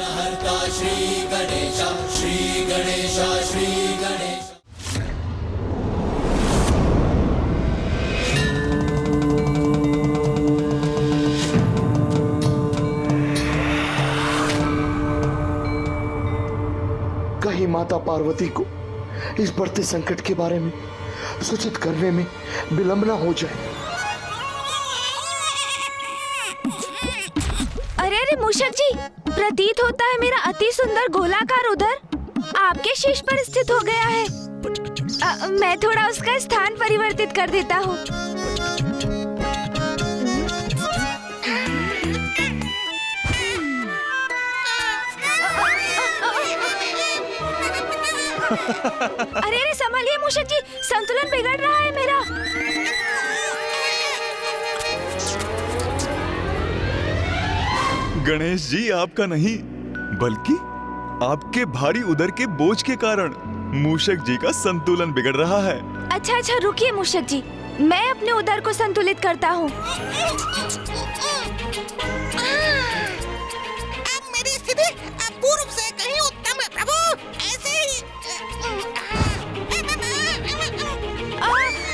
विघ्नहर्ता श्री गणेश, श्री गणेश, श्री गणेश। कहीं माता पार्वती को इस बढ़ते संकट के बारे में सूचित करने में विलंब न हो जाए। अरे अरे मूषक जी, प्रतीत होता है मेरा अति सुंदर गोलाकार उदर आपके शीश पर स्थित हो गया है। मैं थोड़ा उसका स्थान परिवर्तित कर देता हूँ। अरे अरे संभालिए मूषक जी, संतुलन बिगड़ रहा है मेरा। गणेश जी, आपका नहीं बल्कि आपके भारी उदर के बोझ के कारण मूषक जी का संतुलन बिगड़ रहा है। अच्छा अच्छा रुकिए मूषक जी, मैं अपने उदर को संतुलित करता हूँ। अब मेरी स्थिति पूर्व से कहीं उत्तम है प्रभु। ऐसे ही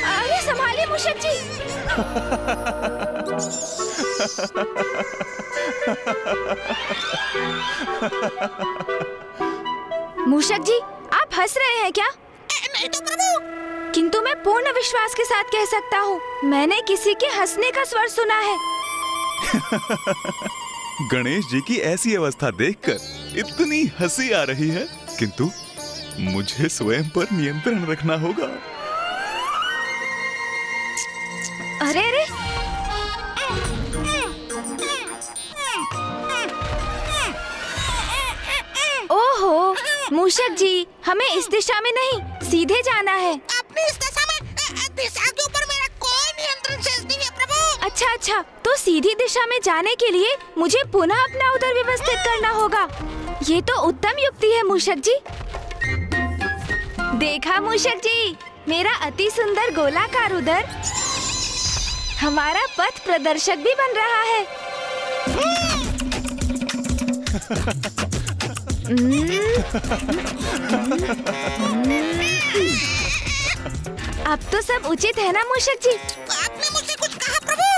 अरे संभालिए मूषक जी। मूषक जी, आप हंस रहे हैं क्या? नहीं तो प्रभु। किंतु मैं पूर्ण विश्वास के साथ कह सकता हूँ, मैंने किसी के हंसने का स्वर सुना है। गणेश जी की ऐसी अवस्था देखकर इतनी हंसी आ रही है, किंतु मुझे स्वयं पर नियंत्रण रखना होगा। अरे अरे, ओहो मूषक जी, हमें इस दिशा में नहीं, सीधे जाना है। अपनी इस दिशा में दिशा के ऊपर मेरा कोई नियंत्रण शेष नहीं है प्रभु। अच्छा अच्छा, तो सीधी दिशा में जाने के लिए मुझे पुनः अपना उदर व्यवस्थित करना होगा। ये तो उत्तम युक्ति है मूषक जी। देखा मूषक जी, मेरा अति सुंदर गोलाकार उदर हमारा पथ प्रदर्शक भी बन रहा है। अब तो सब उचित है ना मूषक जी? आपने मुझसे कुछ कहा प्रभु?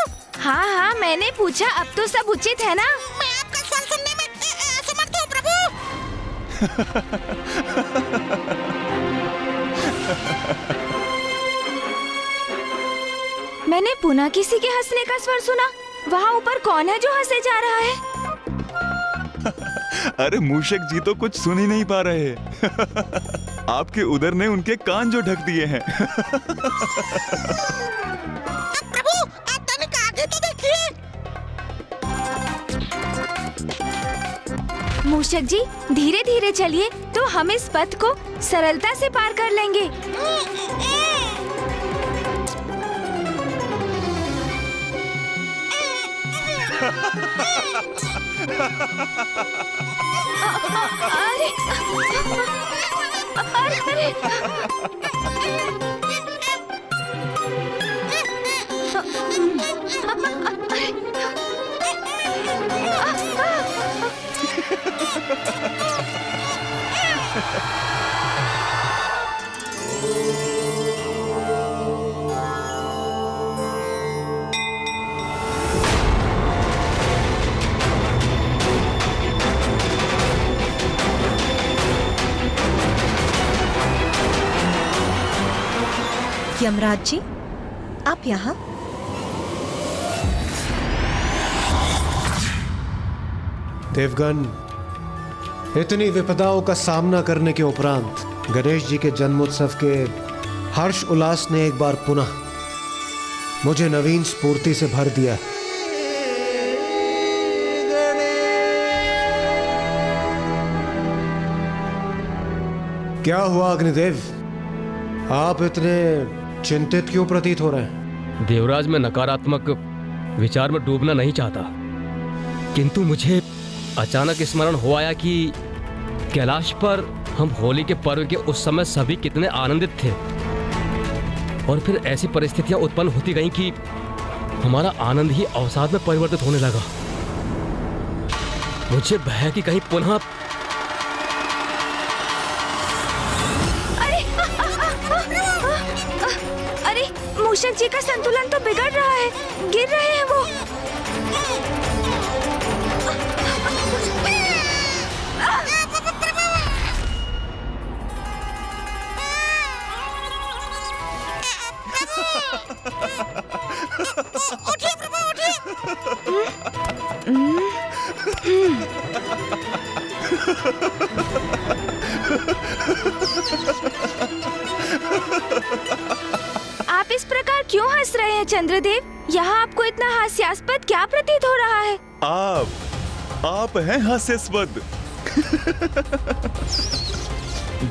हाँ हाँ, मैंने पूछा अब तो सब उचित है ना? मैं आपका स्वर सुनने में असमर्थ हूँ प्रभु। मैंने पुनः किसी के हंसने का स्वर सुना। वहाँ ऊपर कौन है जो हंसे जा रहा है? अरे मूषक जी तो कुछ सुन ही नहीं पा रहे। आपके उदर ने उनके कान जो ढक दिए हैं। प्रभु, आप तनिक आगे तो देखिए। मूषक जी, धीरे धीरे चलिए तो हम इस पथ को सरलता से पार कर लेंगे। अरे अरे यमराज जी, आप यहाँ? देवगण, इतनी विपदाओं का सामना करने के उपरांत गणेश जी के जन्मोत्सव के हर्ष उल्लास ने एक बार पुनः मुझे नवीन स्फूर्ति से भर दिया। क्या हुआ अग्निदेव, आप इतने चिंतित क्यों प्रतीत हो रहे हैं? देवराज, मैं नकारात्मक विचार में डूबना नहीं चाहता, किंतु मुझे अचानक स्मरण हो आया कि कैलाश पर हम होली के पर्व के उस समय सभी कितने आनंदित थे, और फिर ऐसी परिस्थितियां उत्पन्न होती गईं कि हमारा आनंद ही अवसाद में परिवर्तित होने लगा। मुझे भय है कि कहीं पुनः अरे मूषक जी का संतुलन तो बिगड़ रहा है, गिर रहे हैं वो। उठिए प्रभु, उठिए। आप इस प्रकार क्यों हंस रहे हैं चंद्रदेव? यहाँ आपको इतना हास्यास्पद क्या प्रतीत हो रहा है? आप हैं हास्यास्पद।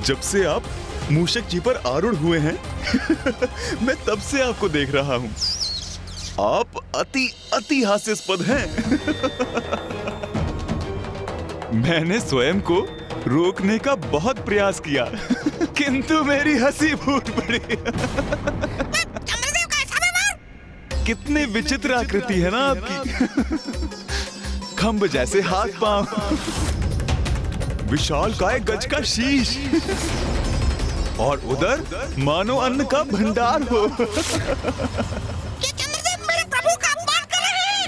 जब से आप मूषक जी पर आरूढ़ हुए हैं मैं तब से आपको देख रहा हूँ। आप अति हास्यास्पद हैं। मैंने स्वयं को रोकने का बहुत प्रयास किया किंतु मेरी हंसी फूट पड़ी। चंद्रदेव का ऐसा व्यवहार! कितनी विचित्र आकृति है ना आपकी। खंभ जैसे हाथ पांव, विशाल काय गज का शीश और उधर मानो अन्न का भंडार हो। ये चंद्रदेव मेरे प्रभु का अपमान कर रहे हैं।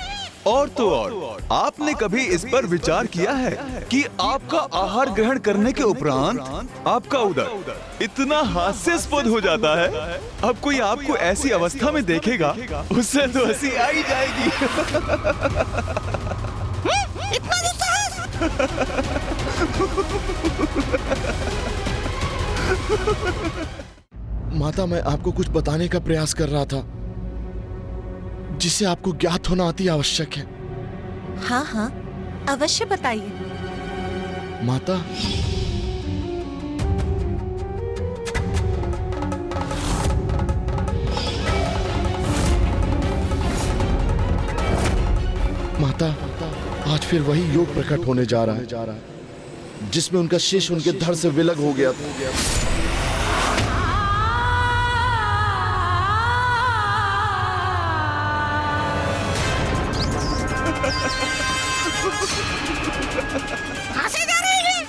और तो और, आपने कभी इस पर विचार किया है कि आपका आहार ग्रहण करने के उपरांत आपका उदर इतना हास्यास्पद हो जाता है, अब कोई आपको ऐसी अवस्था में देखेगा उससे तो हंसी आ ही जाएगी। इतना दुस्साहस! माता, मैं आपको कुछ बताने का प्रयास कर रहा था जिससे आपको ज्ञात होना अति आवश्यक है। हाँ हाँ, अवश्य बताइए। माता, माता, आज फिर वही योग प्रकट होने जा रहा है जिसमें उनका शीश उनके धड़ से विलग हो गया था। हंसे जा रहे हैं।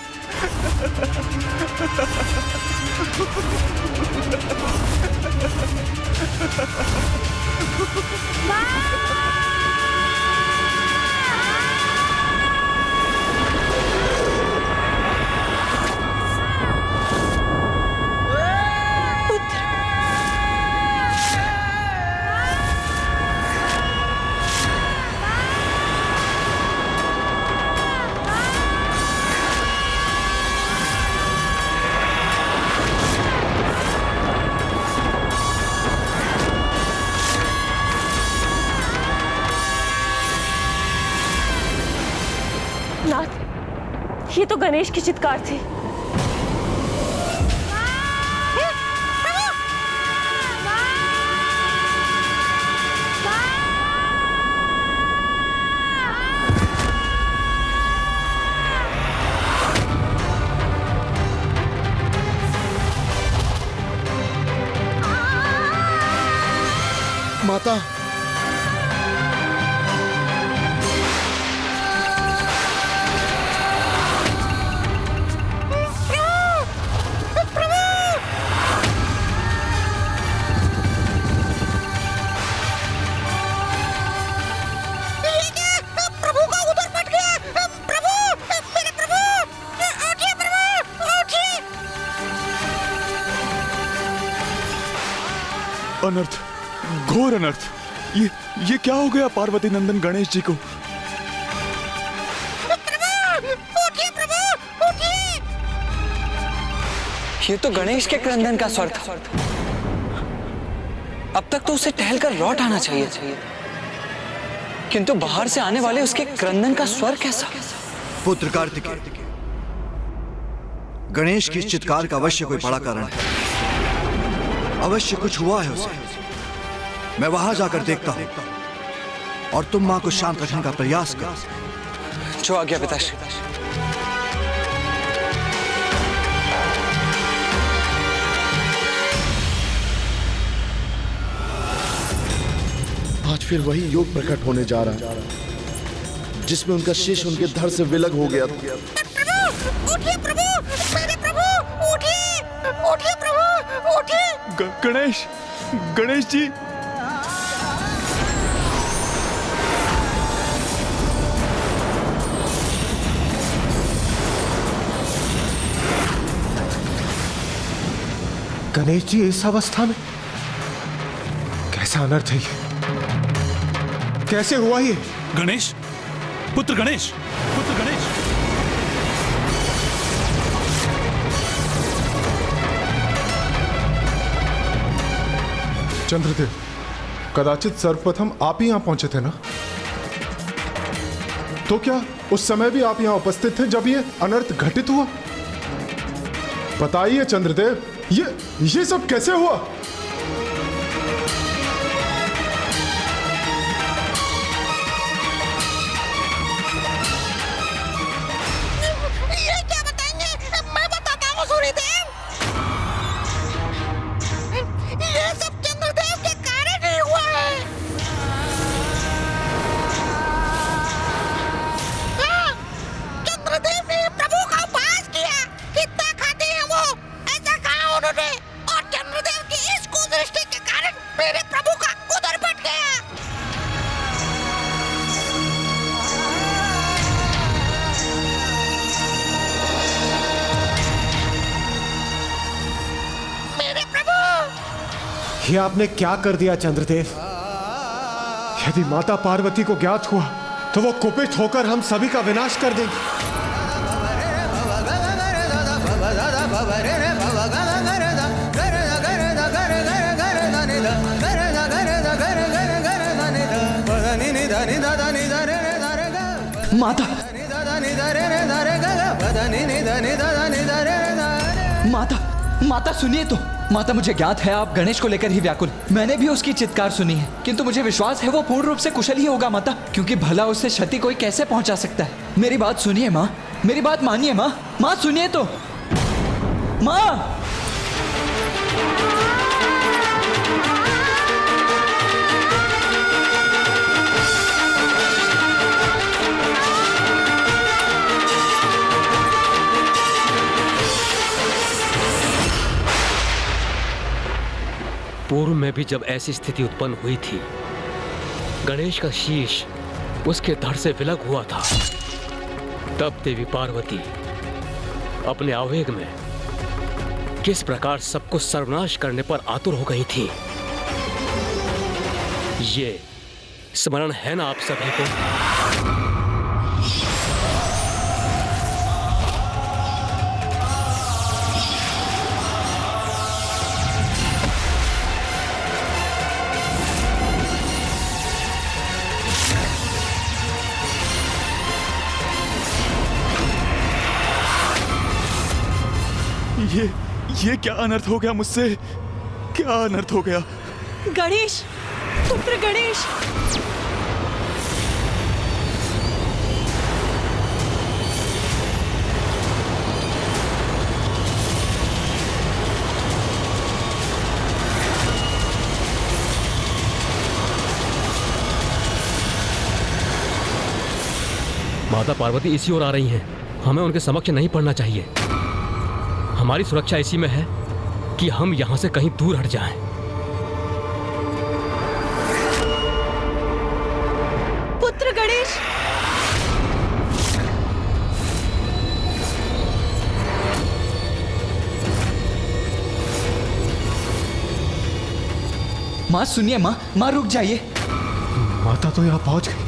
नाथ, ये तो गणेश की चित्कार थी। माता, अनर्थ, घोर अनर्थ। ये क्या हो गया पार्वती नंदन गणेश जी को? उठिए प्रभु, उठिए। ये तो गणेश के क्रंदन का स्वर था। अब तक तो उसे टहलकर लौट आना चाहिए, किंतु बाहर से आने वाले उसके क्रंदन का स्वर कैसा? पुत्र कार्तिकेय, गणेश की चित्कार का अवश्य कोई बड़ा कारण है। अवश्य कुछ हुआ है उसे। मैं वहां जाकर देखता हूं और तुम मां को शांत रखने का प्रयास करो। जो आज्ञा पिताश्री। आज फिर वही योग प्रकट होने जा रहा है जिसमें उनका शीश उनके धड़ से विलग हो गया था। प्रभु उठिए, प्रभु मेरे प्रभु उठिए, उठिए प्रभु उठिए। गणेश, गणेश जी। गणेश जी इस अवस्था में? कैसा अनर्थ है ये? कैसे हुआ ये? गणेश, पुत्र गणेश, पुत्र गणेश। चंद्रदेव, कदाचित सर्वप्रथम आप ही यहां पहुंचे थे ना? तो क्या उस समय भी आप यहां उपस्थित थे जब ये अनर्थ घटित हुआ? बताइए चंद्रदेव, ये सब कैसे हुआ? ये क्या बताएंगे? मैं बताता हूँ सूर्यदेव। ये सब चंद्रदेव के कारण ही हुआ है। हाँ, चंद्रदेव ने प्रभु का उपहास किया। कितना खाते हैं वो, ऐसा कहा उन्होंने। और चंद्रदेव की इस कुदृष्टि के कारण मेरे प्रभु का उदर फट गया। मेरे प्रभु, ये आपने क्या कर दिया चंद्रदेव? यदि माता पार्वती को ज्ञात हुआ तो वो कुपित होकर हम सभी का विनाश कर देंगी। माता, माता, माता सुनिए तो। माता, मुझे ज्ञात है आप गणेश को लेकर ही व्याकुल। मैंने भी उसकी चित्कार सुनी है, किंतु मुझे विश्वास है वो पूर्ण रूप से कुशल ही होगा माता, क्योंकि भला उससे क्षति कोई कैसे पहुंचा सकता है। मेरी बात सुनिए माँ, मेरी बात मानिए माँ। माँ सुनिए तो, माँ। पूर्व में भी जब ऐसी स्थिति उत्पन्न हुई थी, गणेश का शीश उसके धड़ से विलग हुआ था, तब देवी पार्वती अपने आवेग में किस प्रकार सबको सर्वनाश करने पर आतुर हो गई थी, ये स्मरण है ना आप सभी को? ये क्या अनर्थ हो गया मुझसे? क्या अनर्थ हो गया? गणेश, पुत्र गणेश। माता पार्वती इसी ओर आ रही हैं। हमें उनके समक्ष नहीं पड़ना चाहिए। हमारी सुरक्षा इसी में है कि हम यहां से कहीं दूर हट जाएं। पुत्र गणेश, माँ सुनिए माँ, माँ रुक जाइए। माता तो यहाँ पहुंच गई।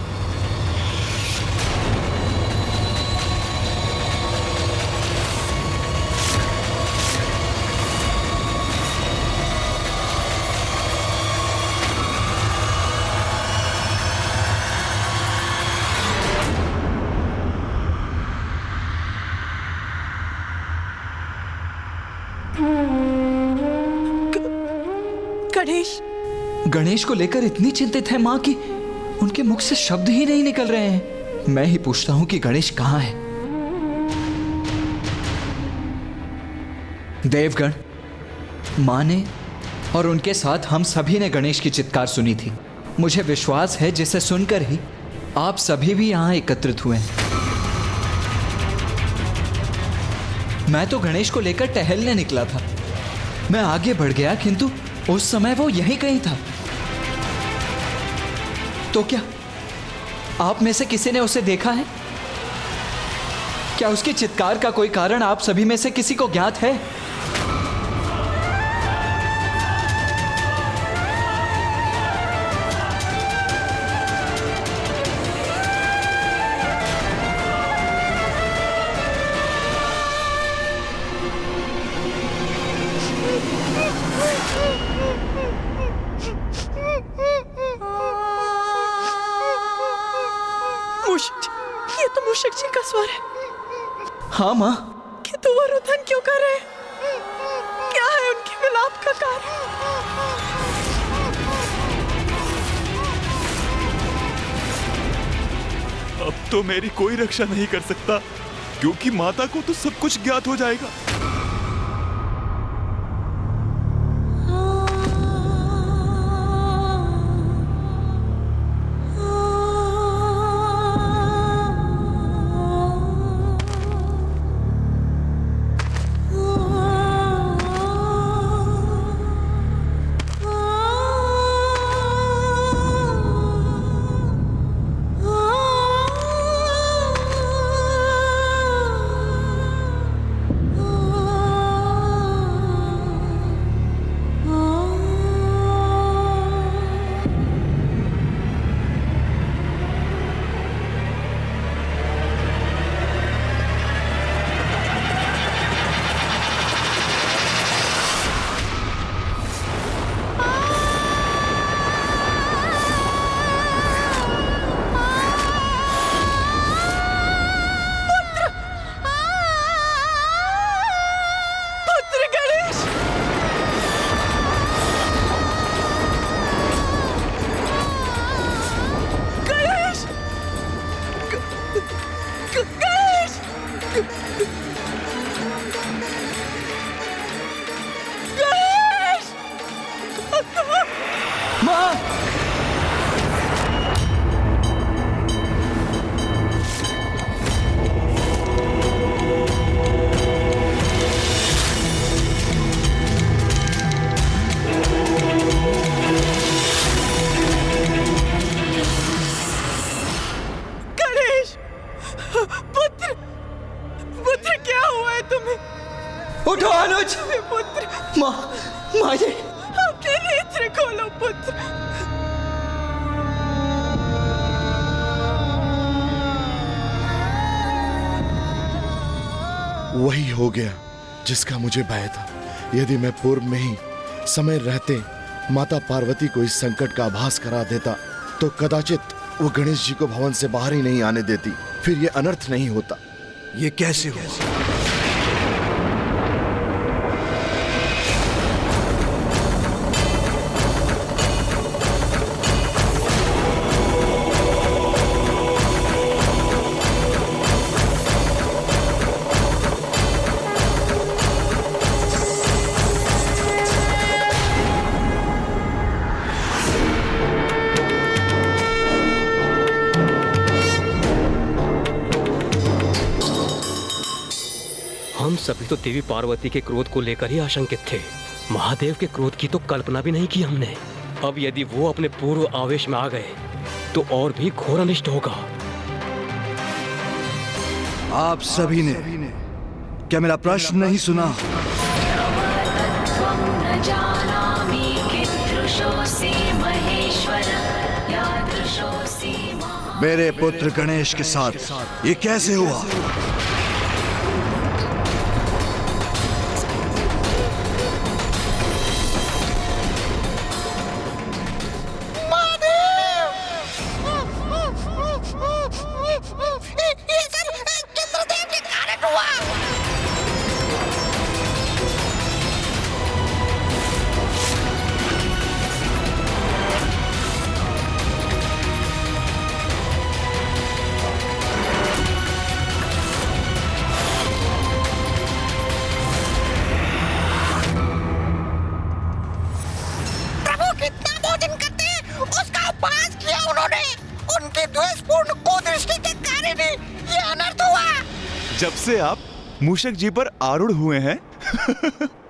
गणेश, गणेश को लेकर इतनी चिंतित है माँ कि उनके मुख से शब्द ही नहीं निकल रहे हैं। मैं ही पूछता हूं कि गणेश कहाँ है। देवगण, माँ ने और उनके साथ हम सभी ने गणेश की चित्कार सुनी थी। मुझे विश्वास है जिसे सुनकर ही आप सभी भी यहाँ एकत्रित हुए हैं। मैं तो गणेश को लेकर टहलने निकला था। मैं आगे बढ़ गया, किंतु उस समय वो यहीं कहीं था। तो क्या आप में से किसी ने उसे देखा है? क्या उसके चित्कार का कोई कारण आप सभी में से किसी को ज्ञात है? ये तो मूषक जी का स्वर है। हाँ माँ। किंतु वो रुदन क्यों कर रहे हैं? क्या है उनके विलाप का कारण? अब तो मेरी कोई रक्षा नहीं कर सकता, क्योंकि माता को तो सब कुछ ज्ञात हो जाएगा। उठो अनुज। पुत्र। माँ ये अपने नेत्र खोलो पुत्र। वही हो गया जिसका मुझे भय था। यदि मैं पूर्व में ही समय रहते माता पार्वती को इस संकट का आभास करा देता तो कदाचित वो गणेश जी को भवन से बाहर ही नहीं आने देती, फिर ये अनर्थ नहीं होता। ये कैसे हुआ? हम सभी तो देवी पार्वती के क्रोध को लेकर ही आशंकित थे। महादेव के क्रोध की तो कल्पना भी नहीं की हमने। अब यदि वो अपने पूर्व आवेश में आ गए तो और भी घोर अनिष्ट होगा। आप सभी ने क्या मेरा प्रश्न नहीं सुना? मेरे पुत्र गणेश के साथ ये कैसे हुआ? कितना भोजन करते हैं उसका उपवास किया उन्होंने। उनके द्वेषपूर्ण से आप मूषक जी पर आरूढ़ हुए हैं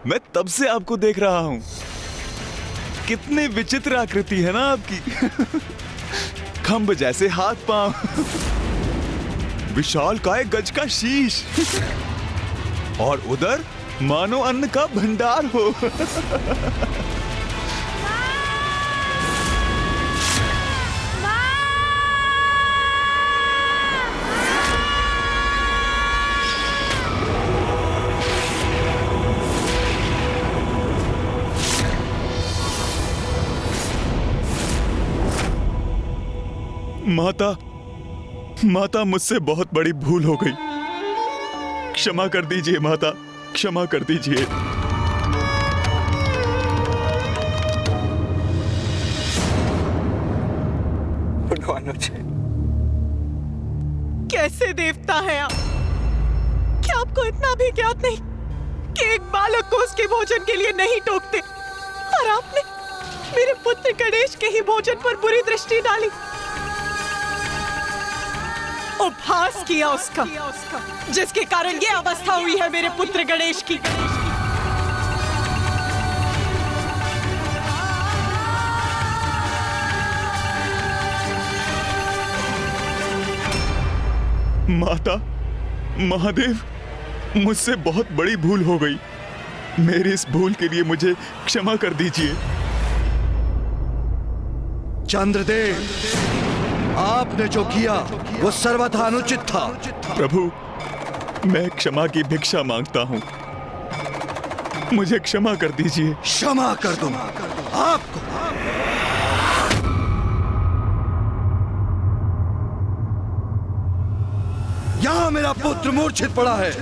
मैं तब से आपको देख रहा हूं। कितनी विचित्र आकृति है ना आपकी खंभ जैसे हाथ पांव, विशाल काय गज का शीश और उधर मानो अन्न का भंडार हो। माता मुझसे बहुत बड़ी भूल हो गई। क्षमा कर दीजिए माता, क्षमा कर दीजिए। कैसे देवता है आप? क्या आपको इतना भी ज्ञात नहीं कि एक बालक को उसके भोजन के लिए नहीं टोकते, और आपने मेरे पुत्र गणेश के ही भोजन पर बुरी दृष्टि डाली, उपहास किया उसका, जिसके कारण ये अवस्था हुई है मेरे पुत्र गणेश की। माता, महादेव, मुझसे बहुत बड़ी भूल हो गई। मेरी इस भूल के लिए मुझे क्षमा कर दीजिए। चंद्रदेव, आपने जो किया वो सर्वथा अनुचित था। प्रभु, मैं क्षमा की भिक्षा मांगता हूँ, मुझे क्षमा कर दीजिए। क्षमा कर दूंगा आपको। यहाँ मेरा पुत्र मूर्छित पड़ा है,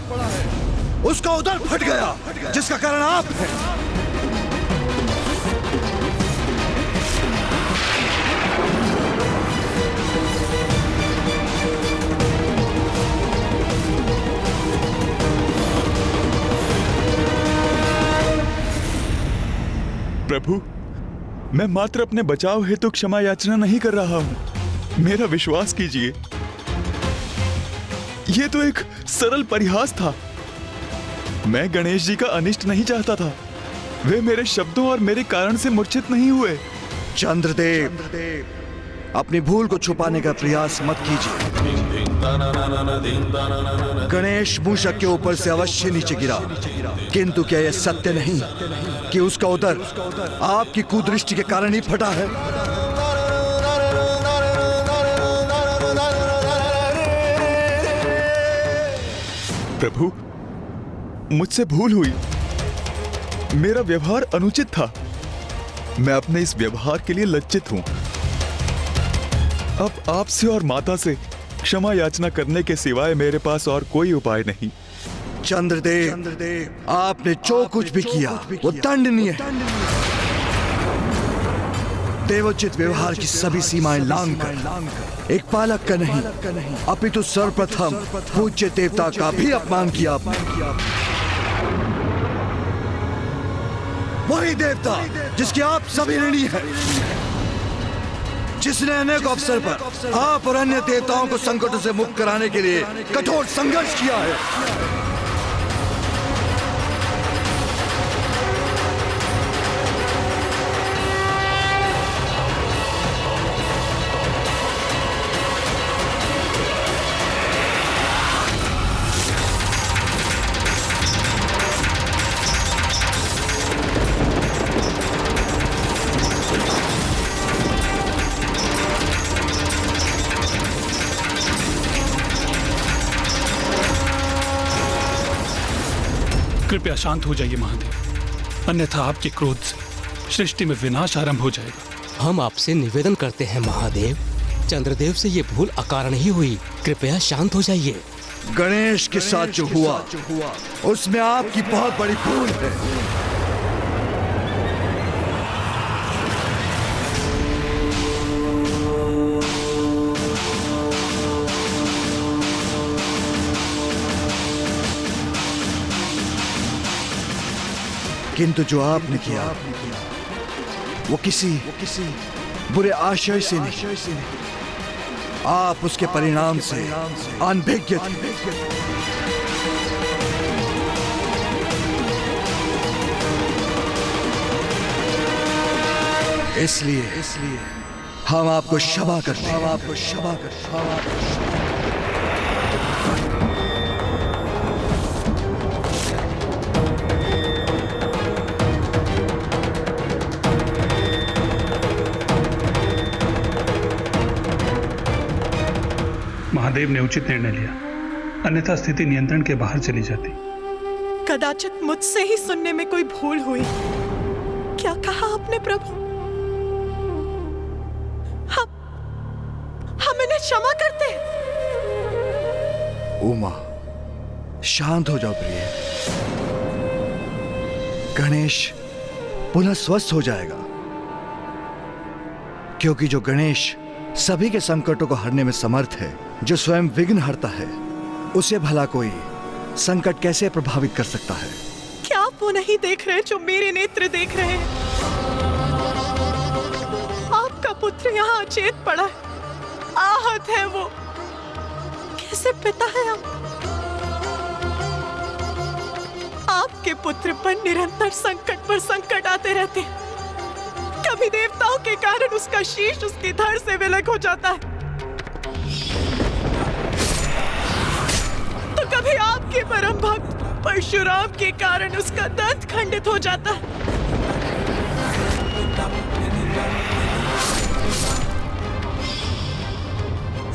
उसका उदर फट गया, जिसका कारण आप हैं। प्रभु, मैं मात्र अपने बचाव हेतु क्षमा याचना नहीं कर रहा हूं। मेरा विश्वास कीजिए, यह तो एक सरल परिहास था। मैं गणेश जी का अनिष्ट नहीं चाहता था। वे मेरे शब्दों और मेरे कारण से मूर्छित नहीं हुए। चंद्रदेव, अपनी भूल को छुपाने का प्रयास मत कीजिए। गणेश मूषक के ऊपर से अवश्य नीचे गिरा, किंतु क्या यह सत्य नहीं कि उसका उदर आपकी कुदृष्टि के कारण ही फटा है? प्रभु, मुझसे भूल हुई। मेरा व्यवहार अनुचित था। मैं अपने इस व्यवहार के लिए लज्जित हूं। अब आपसे और माता से क्षमा याचना करने के सिवाय मेरे पास और कोई उपाय नहीं। चंद्रदेव, आपने जो कुछ भी किया वो दंडनीय है। देवोचित व्यवहार की सभी सीमाएं लांघकर एक बालक का नहीं अपितु सर्वप्रथम पूज्य देवता का भी अपमान किया आपने। वही देवता जिसके आप सभी ऋणी हैं, जिसने अनेक अवसर पर आप और अन्य देवताओं को संकटों से मुक्त कराने के लिए कठोर संघर्ष किया है। कृपया शांत हो जाइए महादेव, अन्यथा आपके क्रोध से सृष्टि में विनाश आरंभ हो जाएगा। हम आपसे निवेदन करते हैं महादेव, चंद्रदेव से ये भूल अकारण ही हुई, कृपया शांत हो जाइए। गणेश के साथ जो हुआ उसमें आपकी बहुत बड़ी भूल है। किंतु जो आपने किया वो किसी बुरे आशय से नहीं, आप उसके परिणाम से अनभिज्ञ थे। इसलिए हम आपको क्षमा करते हैं। महादेव ने उचित निर्णय लिया, अन्यथा स्थिति नियंत्रण के बाहर चली जाती। कदाचित मुझसे ही सुनने में कोई भूल हुई। क्या कहा आपने प्रभु? हम इन्हें क्षमा करते हैं। उमा, शांत हो जाओ प्रिय। गणेश पुनः स्वस्थ हो जाएगा, क्योंकि जो गणेश सभी के संकटों को हरने में समर्थ है, जो स्वयं विघ्न हरता है, उसे भला कोई संकट कैसे प्रभावित कर सकता है? क्या आप वो नहीं देख रहे जो मेरे नेत्र देख रहे हैं? आपका पुत्र यहाँ अचेत पड़ा है, आहत है वो। कैसे पिता है आप? आपके पुत्र पर निरंतर संकट पर संकट आते रहते हैं। कभी देवताओं के कारण उसका शीश उसकी धड़ से विलग हो जाता है, तो कभी आपके परम भक्त परशुराम के कारण उसका दंत खंडित हो जाता है।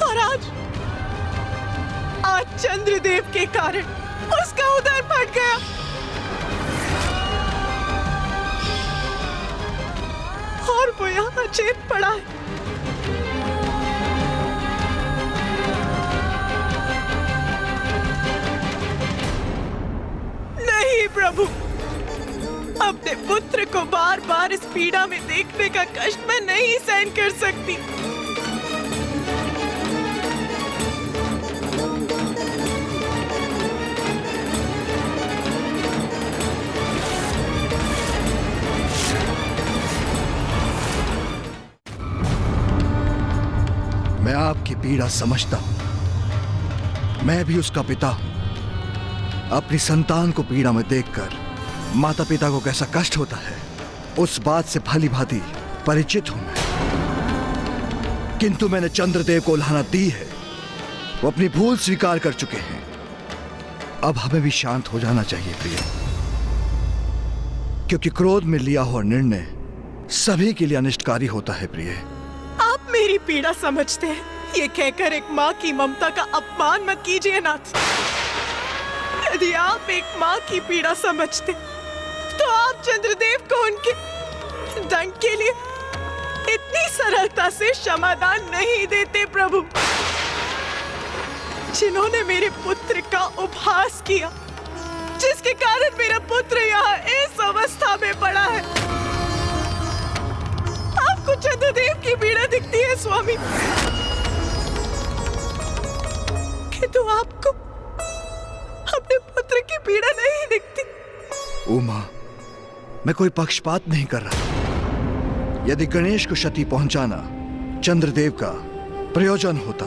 और आज चंद्रदेव के कारण उसका उदर फट गया। और वो यहाँ अचेत पड़ा है। नहीं प्रभु, अपने पुत्र को बार बार इस पीड़ा में देखने का कष्ट मैं नहीं सहन कर सकती। मैं आपकी पीड़ा समझता हूं। मैं भी उसका पिता हूं। अपनी संतान को पीड़ा में देखकर माता पिता को कैसा कष्ट होता है, उस बात से भली भांति परिचित हूं मैं। किंतु मैंने चंद्रदेव को उल्हाना दी है, वो अपनी भूल स्वीकार कर चुके हैं। अब हमें भी शांत हो जाना चाहिए प्रिय, क्योंकि क्रोध में लिया हुआ निर्णय सभी के लिए अनिष्टकारी होता है प्रिय। आप मेरी पीड़ा समझते हैं, ये कहकर एक माँ की ममता का अपमान मत कीजिए नाथ। यदि आप एक माँ की पीड़ा समझते तो आप चंद्रदेव को उनके दंड के लिए इतनी सरलता से क्षमादान नहीं देते प्रभु। जिन्होंने मेरे पुत्र का उपहास किया, जिसके कारण मेरा पुत्र यहाँ इस अवस्था में पड़ा है, आपको चंद्रदेव की पीड़ा दिखती है स्वामी, किंतु आपको अपने पुत्र की पीड़ा नहीं दिखती। उमा, मैं कोई पक्षपात नहीं कर रहा। यदि गणेश को क्षति पहुंचाना चंद्रदेव का प्रयोजन होता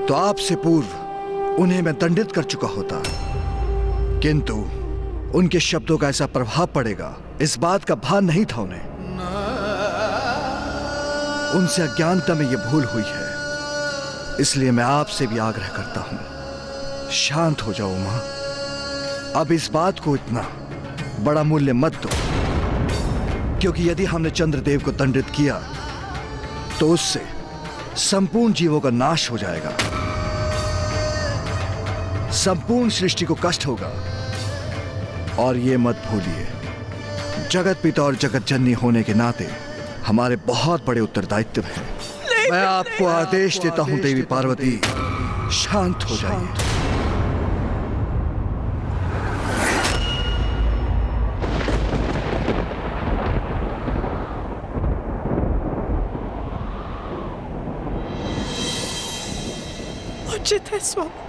तो आपसे पूर्व उन्हें मैं दंडित कर चुका होता, किंतु उनके शब्दों का ऐसा प्रभाव पड़ेगा, इस बात का भान नहीं था उन्हें। उनसे अज्ञानता में यह भूल हुई है, इसलिए मैं आपसे भी आग्रह करता हूं, शांत हो जाओ उमा। अब इस बात को इतना बड़ा मूल्य मत दो, क्योंकि यदि हमने चंद्रदेव को दंडित किया तो उससे संपूर्ण जीवों का नाश हो जाएगा, संपूर्ण सृष्टि को कष्ट होगा। और ये मत भूलिए, जगत पिता और जगत जननी होने के नाते हमारे बहुत बड़े उत्तरदायित्व हैं। मैं आपको आदेश देता हूं देवी पार्वती, शांत हो जाइए। उचित है स्वामी।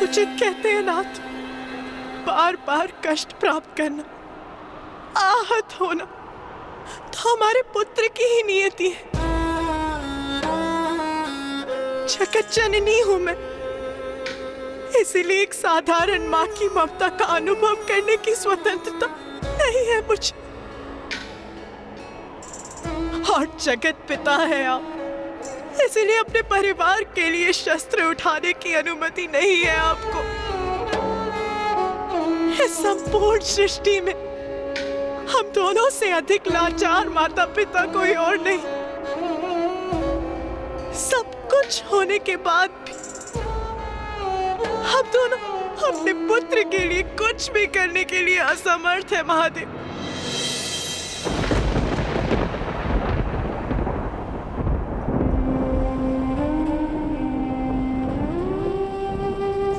उचित कहते हैं नाथ। बार बार कष्ट प्राप्त करना, आहत होना तो हमारे पुत्र की ही नियति है। जगत जननी हूं मैं, इसलिए एक साधारण माँ की ममता का अनुभव करने की स्वतंत्रता नहीं है मुझे। और जगत पिता है आप, इसलिए अपने परिवार के लिए शस्त्र उठाने की अनुमति नहीं है आपको। इस संपूर्ण सृष्टि में हम दोनों से अधिक लाचार माता पिता कोई और नहीं। सब कुछ होने के बाद भी हम दोनों अपने पुत्र के लिए कुछ भी करने के लिए असमर्थ है महादेव।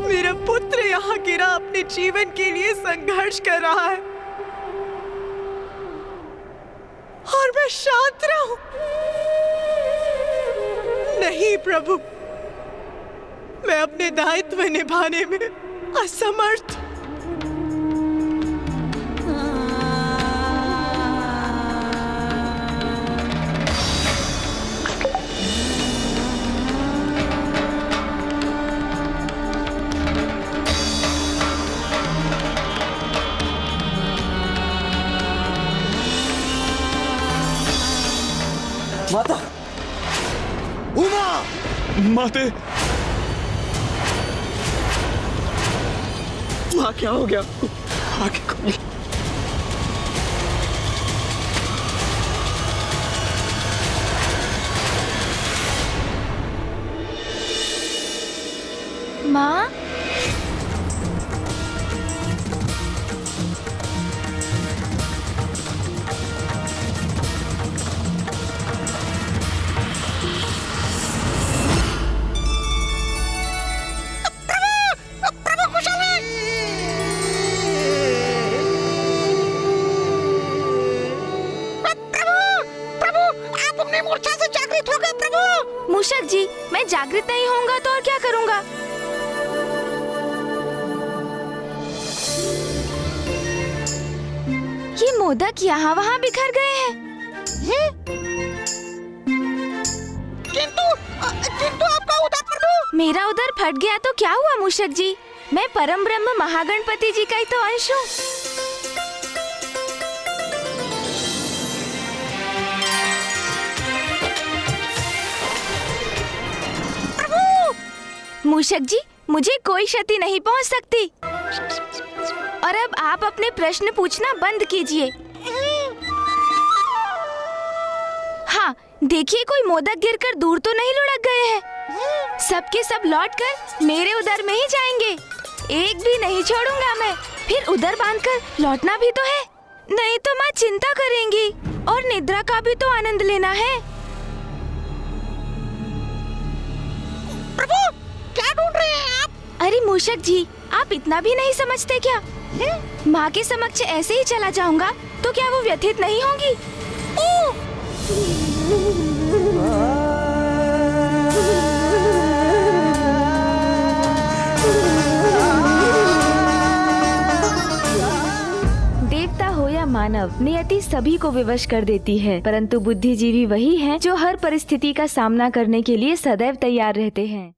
मेरा पुत्र यहाँ गिरा अपने जीवन के लिए संघर्ष कर रहा है और मैं शांत रहूं? नहीं प्रभु, मैं अपने दायित्व निभाने में असमर्थ। माता, उमा, माते, वहाँ क्या हो गया? आगे खोल। माँ, मूषक जी, मैं जागृत नहीं होऊंगा तो और क्या करूंगा? ये मोदक यहाँ वहाँ बिखर गए हैं। किंतु आपका उदर प्रभु। मेरा उदर फट गया तो क्या हुआ मूषक जी? मैं परम ब्रह्म महागणपति जी का ही तो अंश हूँ। मूषक जी, मुझे कोई क्षति नहीं पहुंच सकती। और अब आप अपने प्रश्न पूछना बंद कीजिए। हाँ, देखिए कोई मोदक गिरकर दूर तो नहीं लुढ़क गए हैं। सबके सब लौटकर मेरे उदर में ही जाएंगे। एक भी नहीं छोड़ूंगा मैं। फिर उदर बांधकर लौटना भी तो है, नहीं तो माँ चिंता करेंगी और निद्रा का भी तो आनंद लेना है। प्रभु, क्या ढूंढ रहे हैं आप? अरे मूषक जी, आप इतना भी नहीं समझते क्या? माँ के समक्ष ऐसे ही चला जाऊंगा तो क्या वो व्यथित नहीं होंगी? देवता हो या मानव, नियति सभी को विवश कर देती है, परंतु बुद्धिजीवी वही हैं जो हर परिस्थिति का सामना करने के लिए सदैव तैयार रहते हैं।